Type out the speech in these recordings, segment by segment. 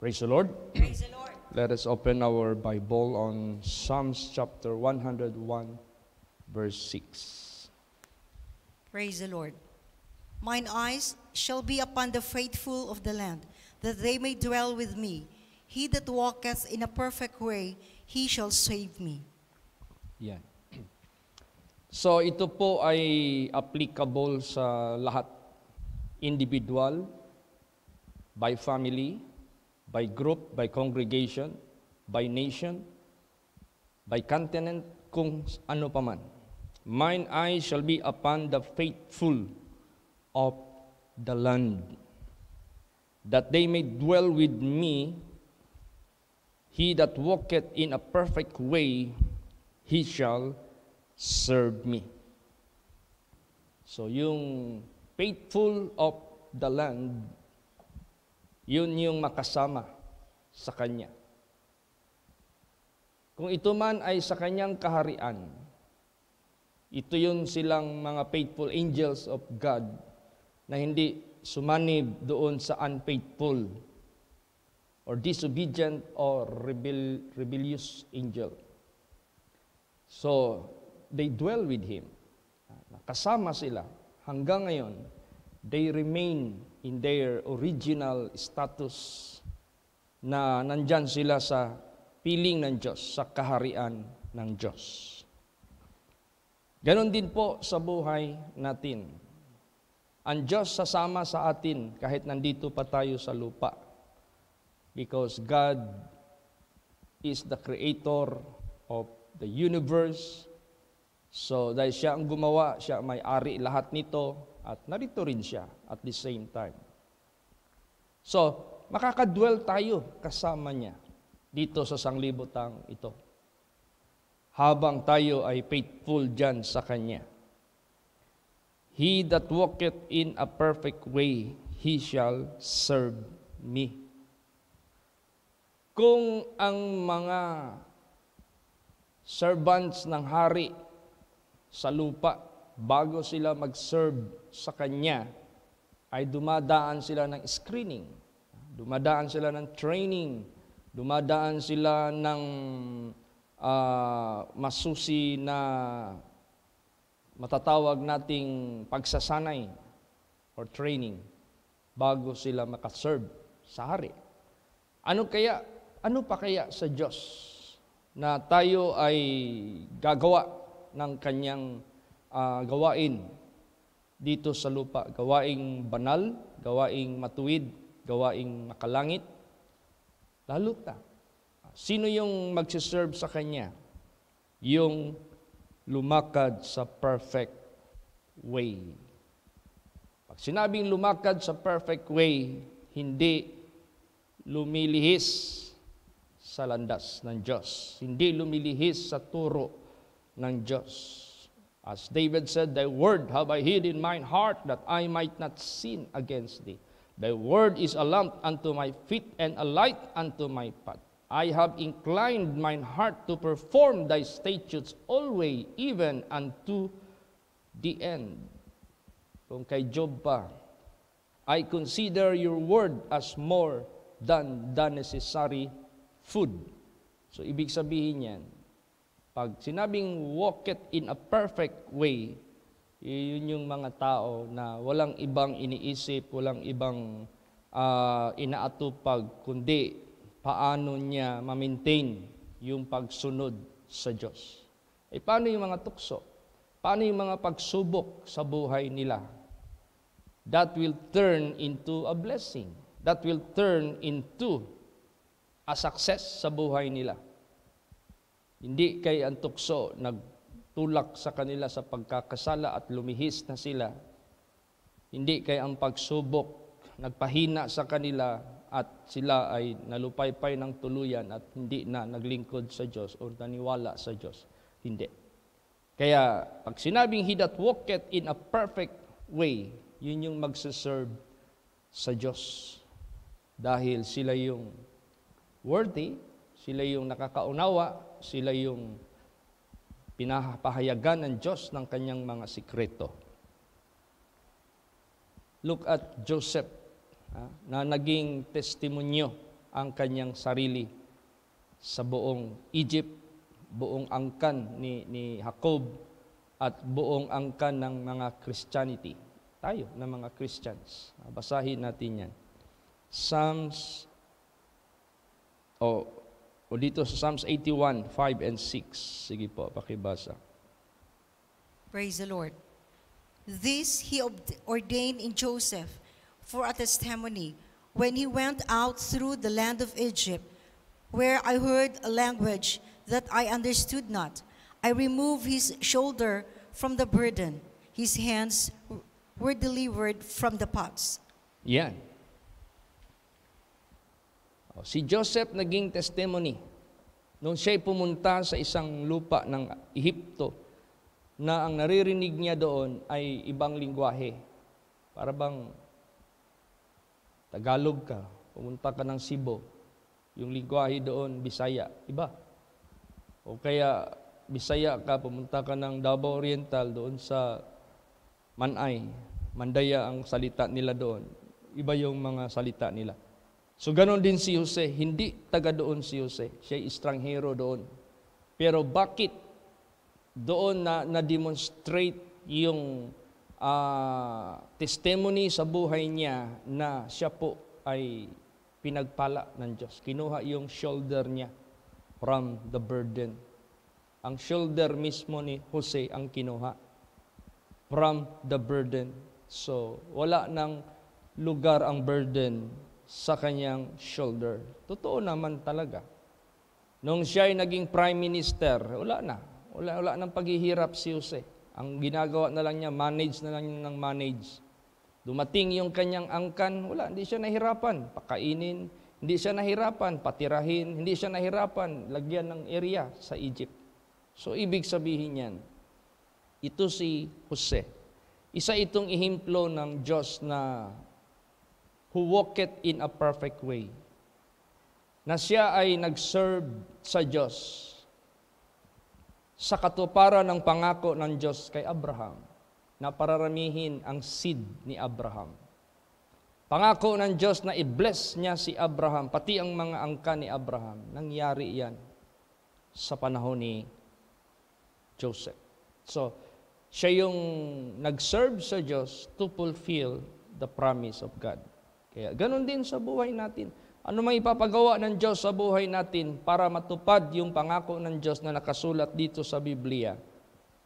Praise the Lord. Praise the Lord. Let us open our Bible on Psalms chapter 101, verse 6. Praise the Lord. Mine eyes shall be upon the faithful of the land, that they may dwell with me. He that walketh in a perfect way, he shall save me. Yan. So ito po ay applicable sa lahat. Individual, by family, by group, by congregation, by nation, by continent, kung ano paman. Mine eyes shall be upon the faithful of the land, that they may dwell with me. He that walketh in a perfect way, he shall serve me. So yung faithful of the land, yun yung makasama sa Kanya. Kung ito man ay sa Kanyang kaharian, ito yun silang mga faithful angels of God na hindi sumanib doon sa unfaithful or disobedient or rebellious angel. So, they dwell with Him. Kasama sila. Hanggang ngayon, they remain in their original status na nandyan sila sa piling ng Diyos, sa kaharian ng Diyos. Ganon din po sa buhay natin. Ang Diyos sasama sa atin kahit nandito pa tayo sa lupa. Because God is the creator of the universe. So dahil siya ang gumawa, siya may-ari lahat nito, at narito rin siya at the same time. So, makakadwell tayo kasama niya dito sa sanglibutang ito. Habang tayo ay faithful dyan sa Kanya. He that walketh in a perfect way, he shall serve me. Kung ang mga servants ng hari sa lupa, bago sila mag-serve sa Kanya, ay dumadaan sila ng screening, dumadaan sila ng training, dumadaan sila ng masusi na matatawag nating pagsasanay or training bago sila makaserve sa hari. Ano pa kaya sa Diyos na tayo ay gagawa ng Kanyang gawain dito sa lupa, gawaing banal, gawaing matuwid, gawaing makalangit, lalo ta. Sino yung magsiserve sa Kanya? Yung lumakad sa perfect way. Pag sinabing lumakad sa perfect way, hindi lumilihis sa landas ng Diyos, hindi lumilihis sa turo ng Diyos. As David said, Thy word have I hid in mine heart, that I might not sin against thee. Thy word is a lamp unto my feet, and a light unto my path. I have inclined mine heart to perform thy statutes always, even unto the end. Kung kay Job pa, I consider your word as more than the necessary food. So, ibig sabihin yan, pag sinabing walketh in a perfect way, yun yung mga tao na walang ibang iniisip, walang ibang inaatupag, kundi paano niya ma-maintain yung pagsunod sa Diyos. Paano yung mga tukso? Paano yung mga pagsubok sa buhay nila? That will turn into a blessing. That will turn into a success sa buhay nila. Hindi kay ang tukso nagtulak sa kanila sa pagkakasala at lumihis na sila. Hindi kay ang pagsubok nagpahina sa kanila at sila ay nalupaypay ng tuluyan at hindi na naglingkod sa Diyos o naniwala sa Diyos. Hindi. Kaya pag sinabing he that walketh in a perfect way, yun yung magsiserve sa Diyos. Dahil sila yung worthy, sila yung nakakaunawa, sila yung pinapahayagan ng Diyos ng Kanyang mga sikreto. Look at Joseph, na naging testimonyo ang kanyang sarili sa buong Egypt, buong angkan ni Jacob, at buong angkan ng mga Christianity. Tayo na mga Christians. Basahin natin yan. Psalms, o dito sa Psalms 81, 5 and 6. Sige po, pakibasa. Praise the Lord. This he ordained in Joseph for a testimony when he went out through the land of Egypt, where I heard a language that I understood not. I removed his shoulder from the burden. His hands were delivered from the pots. Yan. Si Joseph naging testimony nung siya'y pumunta sa isang lupa ng Ehipto na ang naririnig niya doon ay ibang lingwahe. Para bang Tagalog ka, pumunta ka ng Cebu, yung lingwahe doon, Bisaya, iba. O kaya Bisaya ka, pumunta ka ng Davao Oriental doon sa Manay, Mandaya ang salita nila doon. Iba yung mga salita nila. So ganon din si Jose, hindi taga doon si Jose, siya estranghero doon. Pero bakit doon na-demonstrate yung testimony sa buhay niya na siya po ay pinagpala ng Diyos? Kinuha yung shoulder niya from the burden. Ang shoulder mismo ni Jose ang kinuha from the burden. So wala nang lugar ang burden sa kanyang shoulder. Totoo naman talaga. Nung siya ay naging prime minister, wala na. Wala nang paghihirap si Jose. Ang ginagawa na lang niya, manage na lang niya ng manage. Dumating yung kanyang angkan, hindi siya nahirapan. Pakainin, hindi siya nahirapan. Patirahin, hindi siya nahirapan. Lagyan ng area sa Egypt. So, ibig sabihin yan, ito si Jose. Isa itong ihimplo ng Diyos na who walketh in a perfect way. Na siya ay nag-serve sa Diyos sa katuparan ng pangako ng Diyos kay Abraham na pararamihin ang seed ni Abraham. Pangako ng Diyos na i-bless niya si Abraham, pati ang mga angkan ni Abraham. Nangyari yan sa panahon ni Joseph. So, siya yung nag-serve sa Diyos to fulfill the promise of God. Kaya ganun din sa buhay natin. Ano may ipapagawa ng Diyos sa buhay natin para matupad yung pangako ng Diyos na nakasulat dito sa Biblia,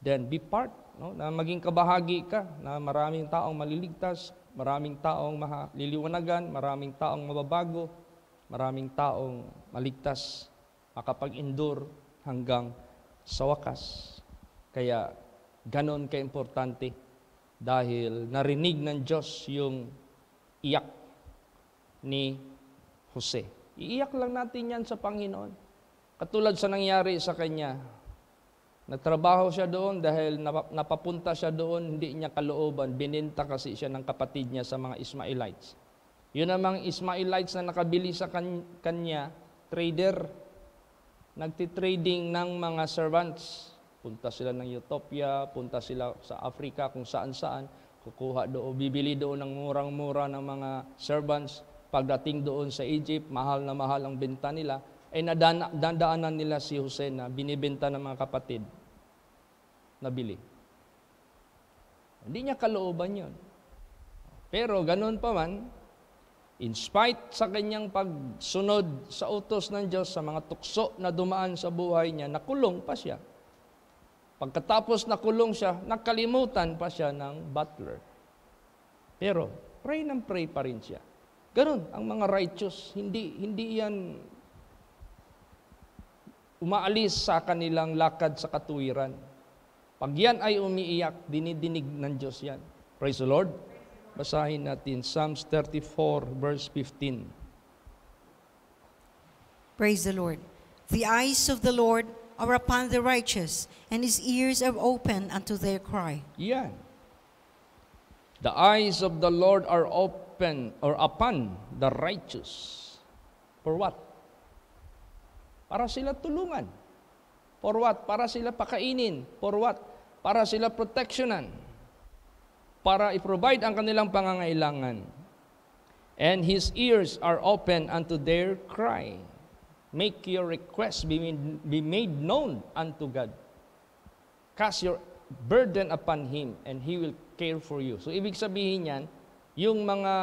then be part, no? Na maging kabahagi ka, na maraming taong maliligtas, maraming taong maliliwanagan, maraming taong mababago, maraming taong maligtas, makapag-endure hanggang sa wakas. Kaya ganon ka-importante dahil narinig ng Diyos yung iyak ni Jose. Iiyak lang natin yan sa Panginoon. Katulad sa nangyari sa kanya. Nagtrabaho siya doon dahil napapunta siya doon, hindi niya kalooban. Bininta kasi siya ng kapatid niya sa mga Ismaelites. Yun namang Ismaelites na nakabili sa kanya, trader, nagtitrading ng mga servants. Punta sila ng Ethiopia, punta sila sa Africa, kung saan-saan. Kukuha doon, bibili doon ng murang-mura ng mga servants. Pagdating doon sa Egypt, mahal na mahal ang benta nila, ay nadaanan nila si Jose na binibenta ng mga kapatid na bili. Hindi niya kalooban yun. Pero ganun pa man, in spite sa kanyang pagsunod sa utos ng Diyos, sa mga tukso na dumaan sa buhay niya, nakulong pa siya. Pagkatapos nakulong siya, nakalimutan pa siya ng butler. Pero pray pa rin siya. Ganun, ang mga righteous, hindi yan umaalis sa kanilang lakad sa katuwiran. Pag yan ay umiiyak, dinidinig ng Diyos yan. Praise the Lord. Basahin natin Psalms 34 verse 15. Praise the Lord. The eyes of the Lord are upon the righteous, and His ears are open unto their cry. Yan. The eyes of the Lord are open or upon the righteous. For what? Para sila tulungan. For what? Para sila pakainin. For what? Para sila protectionan. Para i-provide ang kanilang pangangailangan. and His ears are open unto their cry. Make your request be made known unto God. Cast your burden upon Him, and He will care for you. So, ibig sabihin yan, yung mga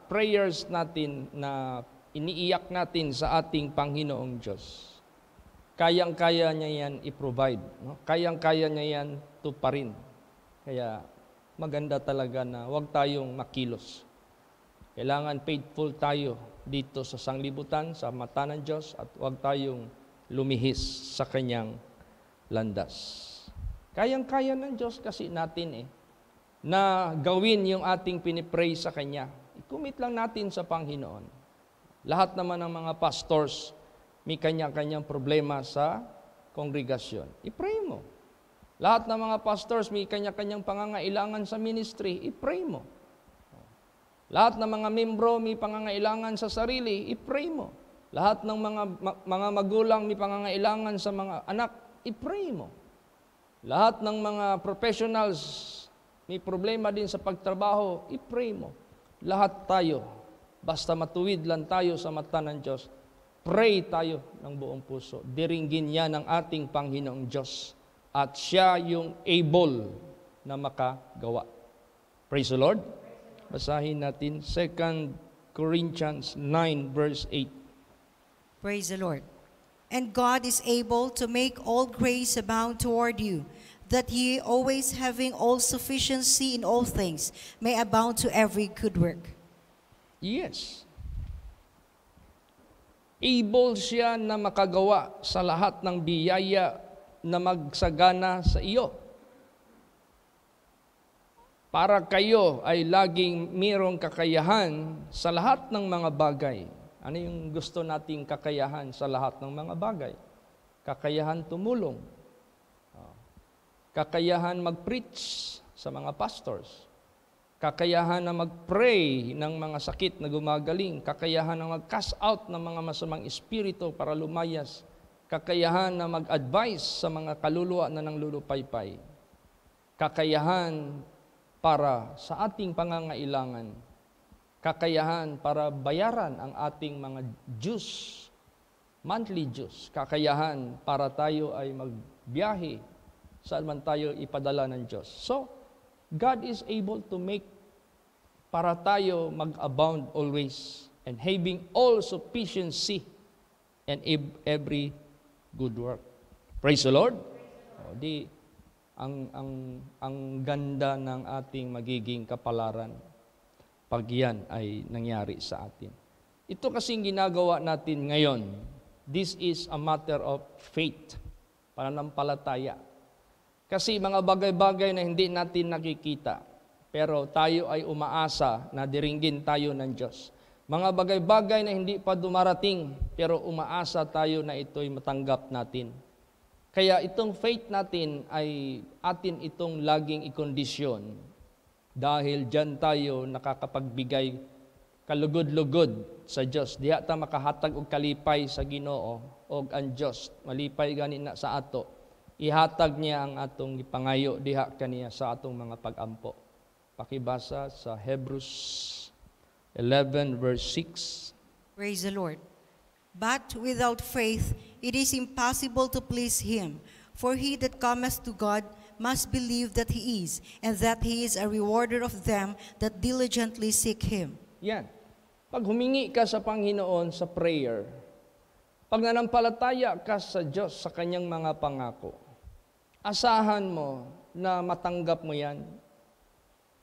prayers natin na iniiyak natin sa ating Panginoong Diyos, kayang-kaya niya yan i-provide. No? Kayang-kaya niya yan tuparin. Kaya maganda talaga na huwag tayong makilos. Kailangan faithful tayo dito sa sanglibutan, sa mata ng Diyos, at huwag tayong lumihis sa Kanyang landas. Kayang-kaya ng Diyos kasi natin na gawin yung ating pinipray sa Kanya. I-commit lang natin sa Panginoon. Lahat naman ng mga pastors, may kanya-kanyang problema sa kongregasyon. I-pray mo. Lahat ng mga pastors, may kanya-kanyang pangangailangan sa ministry. I-pray mo. Lahat ng mga membro, may pangangailangan sa sarili. I-pray mo. Lahat ng mga magulang, may pangangailangan sa mga anak. I-pray mo. Lahat ng mga professionals, may problema din sa pagtrabaho. I-pray mo. Lahat tayo, basta matuwid lang tayo sa mata ng Diyos, pray tayo ng buong puso. Diringgin niya ng ating Panginoong Diyos. At siya yung able na makagawa. Praise the Lord. Basahin natin 2 Corinthians 9 verse 8. Praise the Lord. And God is able to make all grace abound toward you, that ye always having all sufficiency in all things may abound to every good work. Yes. Able siya na makagawa sa lahat ng biyaya na magsagana sa iyo. Para kayo ay laging mayroong kakayahan sa lahat ng mga bagay. Ano yung gusto nating kakayahan sa lahat ng mga bagay? Kakayahan tumulong. Kakayahan mag-preach sa mga pastors. Kakayahan na mag-pray ng mga sakit na gumagaling. Kakayahan na mag-cast out ng mga masamang espiritu para lumayas. Kakayahan na mag-advise sa mga kaluluwa na nanglulupaypay. Kakayahan para sa ating pangangailangan. Kakayahan para bayaran ang ating mga dues, monthly dues. Kakayahan para tayo ay magbiyahe saan man tayo ipadala ng Diyos. So, God is able to make para tayo mag-abound always and having all sufficiency and every good work. Praise the Lord. Ang ganda ng ating magiging kapalaran pag yan ay nangyari sa atin. Ito kasing ginagawa natin ngayon. This is a matter of faith, pananampalataya. Kasi mga bagay-bagay na hindi natin nakikita, pero tayo ay umaasa na diringgin tayo ng Diyos. Mga bagay-bagay na hindi pa dumarating, pero umaasa tayo na ito'y matanggap natin. Kaya itong faith natin ay atin itong laging ikondisyon dahil dyan tayo nakakapagbigay kalugod-lugod sa Diyos. Diha ta makahatag og kalipay sa Ginoo og ang Diyos malipay gani na sa ato. Ihatag niya ang atong ipangayo diha kaniya sa atong mga pag-ampo. Pakibasa sa Hebrews 11 verse 6. Praise the Lord. But without faith it is impossible to please Him. For he that cometh to God must believe that He is, and that He is a rewarder of them that diligently seek Him. Yan. Pag humingi ka sa Panginoon sa prayer, pag nanampalataya ka sa Diyos sa Kanyang mga pangako, asahan mo na matanggap mo yan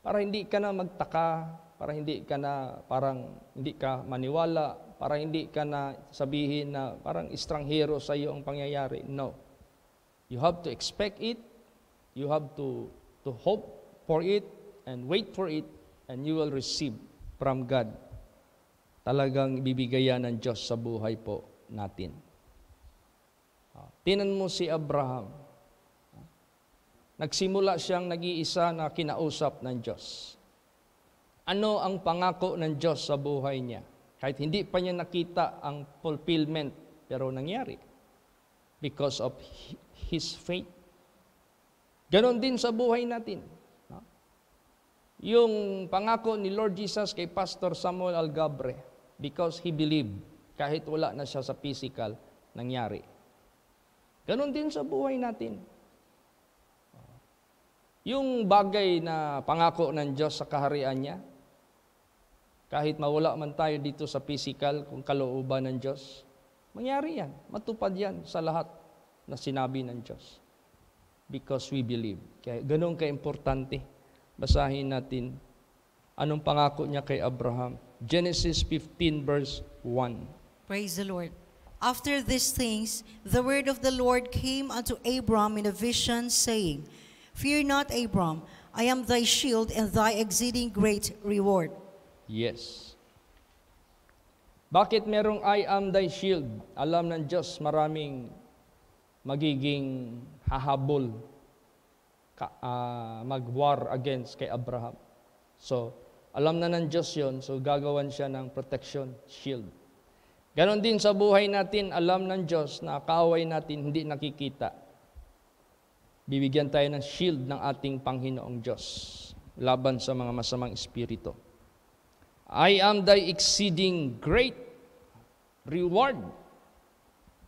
para hindi ka na magtaka, para hindi ka na parang hindi ka maniwala, para hindi ka na sabihin na parang estranghero sa iyo ang pangyayari. No. You have to expect it, you have to hope for it, and wait for it, and you will receive from God. Talagang ibibigayan ng Diyos sa buhay po natin. Tinan mo si Abraham. Nagsimula siyang nag-iisa na kinausap ng Diyos. Ano ang pangako ng Diyos sa buhay niya? Kahit hindi pa niya nakita ang fulfillment, pero nangyari. Because of his faith. Ganon din sa buhay natin. Yung pangako ni Lord Jesus kay Pastor Samuel Algabre, because he believed, kahit wala na siya sa physical, nangyari. Ganon din sa buhay natin. Yung bagay na pangako ng Diyos sa kaharian niya, kahit mawala man tayo dito sa physical, kung kalooban ng Diyos, mangyari yan, matupad yan sa lahat na sinabi ng Diyos. Because we believe. Kaya ganon ka-importante. Basahin natin anong pangako niya kay Abraham. Genesis 15 verse 1. Praise the Lord. After these things, the word of the Lord came unto Abram in a vision, saying, Fear not, Abram, I am thy shield and thy exceeding great reward. Yes. Bakit merong I am thy shield? Alam ng Diyos maraming magiging hahabol, mag-war against kay Abraham. So, alam na ng Diyos yun, so gagawan siya ng protection, shield. Ganon din sa buhay natin, alam ng Diyos na kaaway natin hindi nakikita. Bibigyan tayo ng shield ng ating Panginoong Diyos laban sa mga masamang espiritu. I am thy exceeding great reward.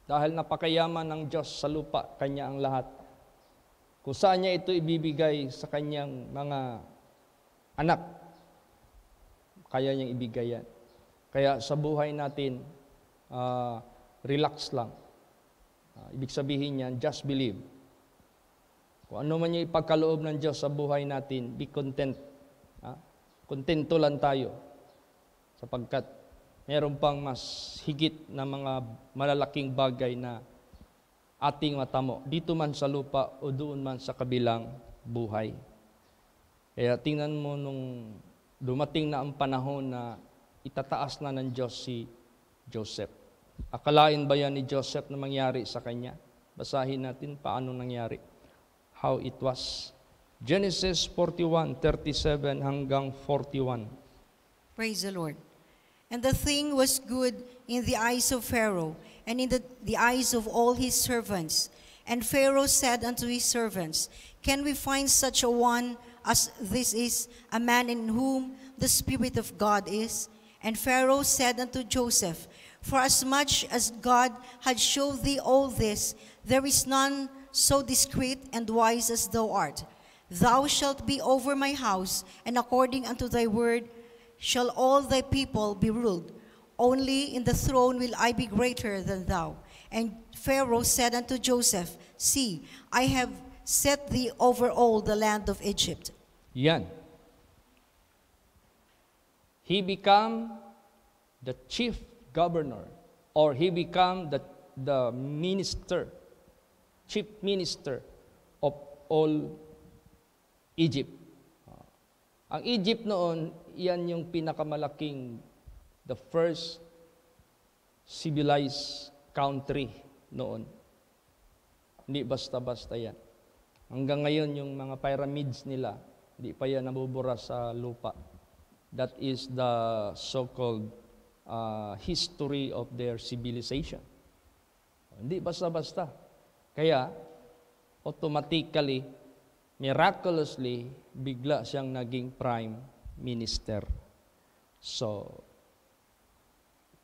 Dahil napakayaman ng Diyos sa lupa, Kanya ang lahat. Kung saan niya ito ibibigay sa Kanyang mga anak, kaya niyang ibigay yan. Kaya sa buhay natin, relax lang. Ibig sabihin niyan, just believe. Kung ano man yung ipagkaloob ng Diyos sa buhay natin, be content. Kontento lang tayo. Sapagkat meron pang mas higit na mga malalaking bagay na ating matamo. Dito man sa lupa o doon man sa kabilang buhay. Kaya tingnan mo nung dumating na ang panahon na itataas na ng Diyos si Joseph. Akalain ba yan ni Joseph na mangyari sa kanya? Basahin natin paano nangyari. How it was. Genesis 41:37 hanggang 41. Praise the Lord. And the thing was good in the eyes of Pharaoh, and in the eyes of all his servants. And Pharaoh said unto his servants, Can we find such a one as this is, a man in whom the Spirit of God is? And Pharaoh said unto Joseph, Forasmuch as God had showed thee all this, there is none so discreet and wise as thou art. Thou shalt be over my house, and according unto thy word shall all thy people be ruled. Only in the throne will I be greater than thou. And Pharaoh said unto Joseph, See, I have set thee over all the land of Egypt. Yan. He become the chief governor, or he become the minister, chief minister of all Egypt. Ang Egypt noon, yan yung pinakamalaking, the first civilized country noon. Hindi basta-basta yan. Hanggang ngayon, yung mga pyramids nila, hindi pa yan nabubura sa lupa. That is the so-called history of their civilization. Hindi basta-basta. Kaya, automatically, miraculously, bigla siyang naging prime minister. So,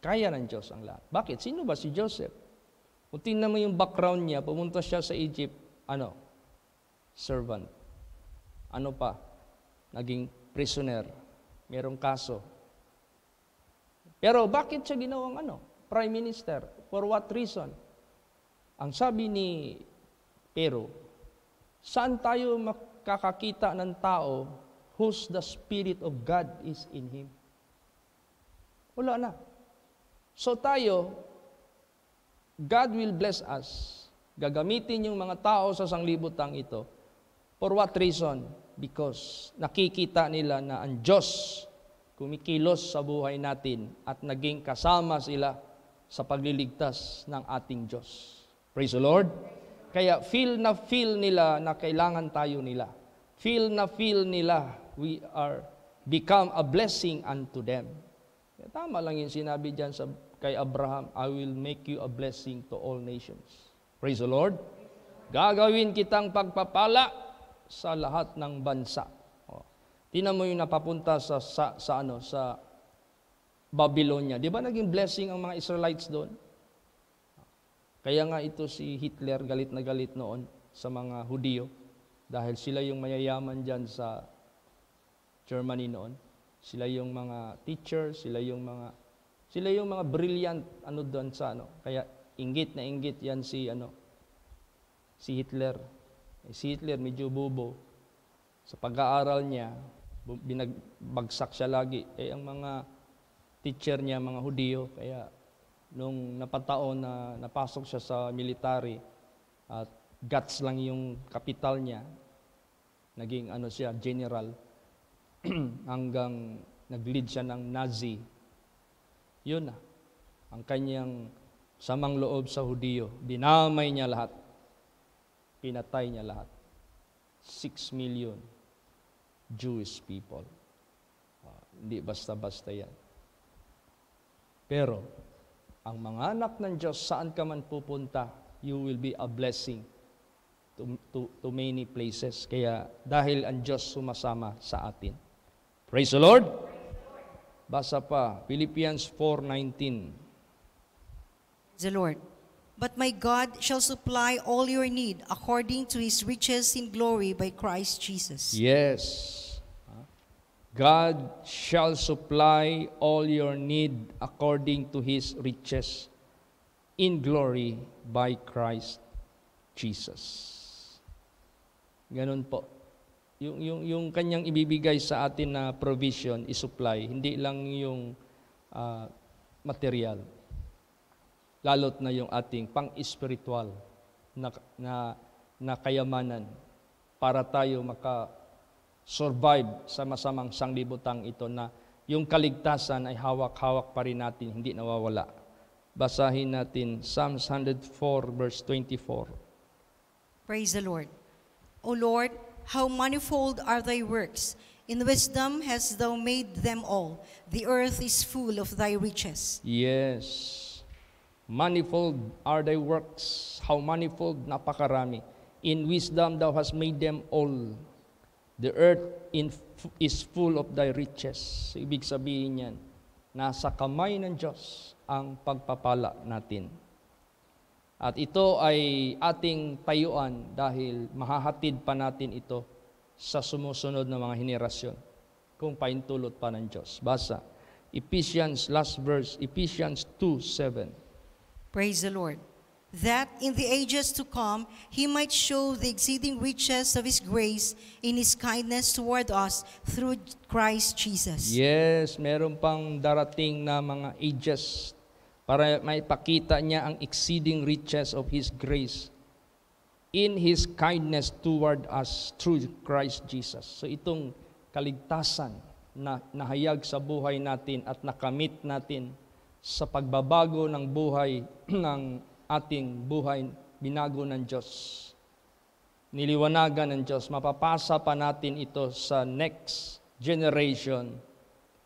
kaya ng Diyos ang lahat. Bakit? Sino ba si Joseph? Kung tingnan mo yung background niya, pumunta siya sa Egypt, servant. Ano pa? Naging prisoner. Merong kaso. Pero bakit siya ginawang prime minister? For what reason? Ang sabi ni Pero, saan tayo makakakita ng tao whose the Spirit of God is in him? Wala na. So tayo, God will bless us. Gagamitin yung mga tao sa sanglibutang ito. For what reason? Because nakikita nila na ang Diyos kumikilos sa buhay natin at naging kasama sila sa pagliligtas ng ating Diyos. Praise the Lord. Kaya feel nila na kailangan tayo nila. Feel nila we are become a blessing unto them. Kaya tama lang yung sinabi dyan kay Abraham, I will make you a blessing to all nations. Praise the Lord. Gagawin kitang pagpapala sa lahat ng bansa. Tingnan mo yung napapunta sa Babylonia. Di ba naging blessing ang mga Israelites doon? Kaya nga ito si Hitler galit na galit noon sa mga Hudiyo dahil sila yung mayayaman dyan sa Germany noon. Sila yung mga teacher, sila yung mga brilliant doon sa Kaya inggit na inggit yan si Hitler. Si Hitler medyo bobo. Sa pag-aaral niya, binagbagsak siya lagi. Ang mga teacher niya, mga Hudiyo, kaya nung napataon na napasok siya sa military at guts lang yung kapital niya, naging siya, general, hanggang nag-lead siya ng Nazi. Yun na, ang kanyang samang loob sa Hudiyo. Dinamay niya lahat. Pinatay niya lahat. 6 million Jewish people. Hindi basta-basta yan. Pero, ang mga anak ng Diyos, saan ka man pupunta, you will be a blessing to many places. Kaya, dahil ang Diyos sumasama sa atin. Praise the Lord! Basa pa, Philippians 4:19. The Lord. But my God shall supply all your need according to His riches in glory by Christ Jesus. Yes. God shall supply all your need according to His riches in glory by Christ Jesus. Ganun po. Yung kanyang ibibigay sa atin na provision, isupply, hindi lang yung material. Lalot na yung ating pang-espiritual na kayamanan para tayo maka-survive sa masamang sanglibutang ito na yung kaligtasan ay hawak-hawak pa rin natin, hindi nawawala. Basahin natin Psalms 104 verse 24. Praise the Lord. O Lord, how manifold are thy works! In wisdom hast thou made them all. The earth is full of thy riches. Yes. Manifold are thy works. How manifold, napakarami. In wisdom thou hast made them all. The earth is full of thy riches. Ibig sabihin yan, nasa kamay ng Diyos ang pagpapala natin. At ito ay ating tayuan dahil mahahatid pa natin ito sa sumusunod na mga henerasyon kung paintulot pa ng Diyos. Basa, Ephesians, last verse, Ephesians 2:7. Praise the Lord. That in the ages to come, He might show the exceeding riches of His grace in His kindness toward us through Christ Jesus. Yes, meron pang darating na mga ages para maipakita niya ang exceeding riches of His grace in His kindness toward us through Christ Jesus. So itong kaligtasan na nahayag sa buhay natin at nakamit natin sa pagbabago ng buhay ng ating buhay, binago ng Diyos. Niliwanagan ng Diyos. Mapapasa pa natin ito sa next generation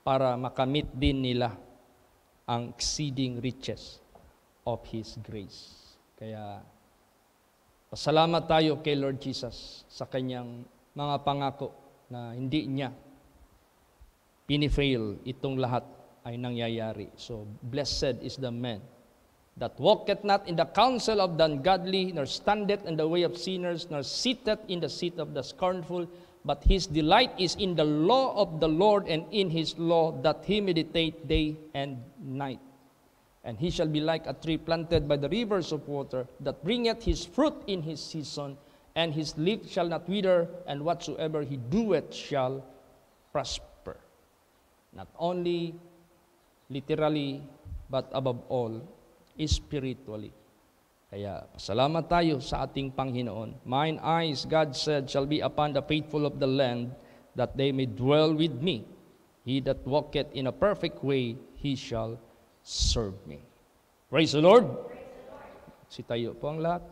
para makamit din nila ang exceeding riches of His grace. Kaya, pasalamat tayo kay Lord Jesus sa Kanyang mga pangako na hindi niya pinifail itong lahat ay nangyayari. So, blessed is the man that walketh not in the counsel of the ungodly, nor standeth in the way of sinners, nor sitteth in the seat of the scornful, but his delight is in the law of the Lord, and in his law that he meditate day and night. And he shall be like a tree planted by the rivers of water, that bringeth his fruit in his season, and his leaf shall not wither, and whatsoever he doeth shall prosper. Not only literally, but above all, spiritually. Kaya, salamat tayo sa ating Panginoon. Mine eyes, God said, shall be upon the faithful of the land, that they may dwell with me. He that walketh in a perfect way, he shall serve me. Praise the Lord! Sitayo po ang lahat.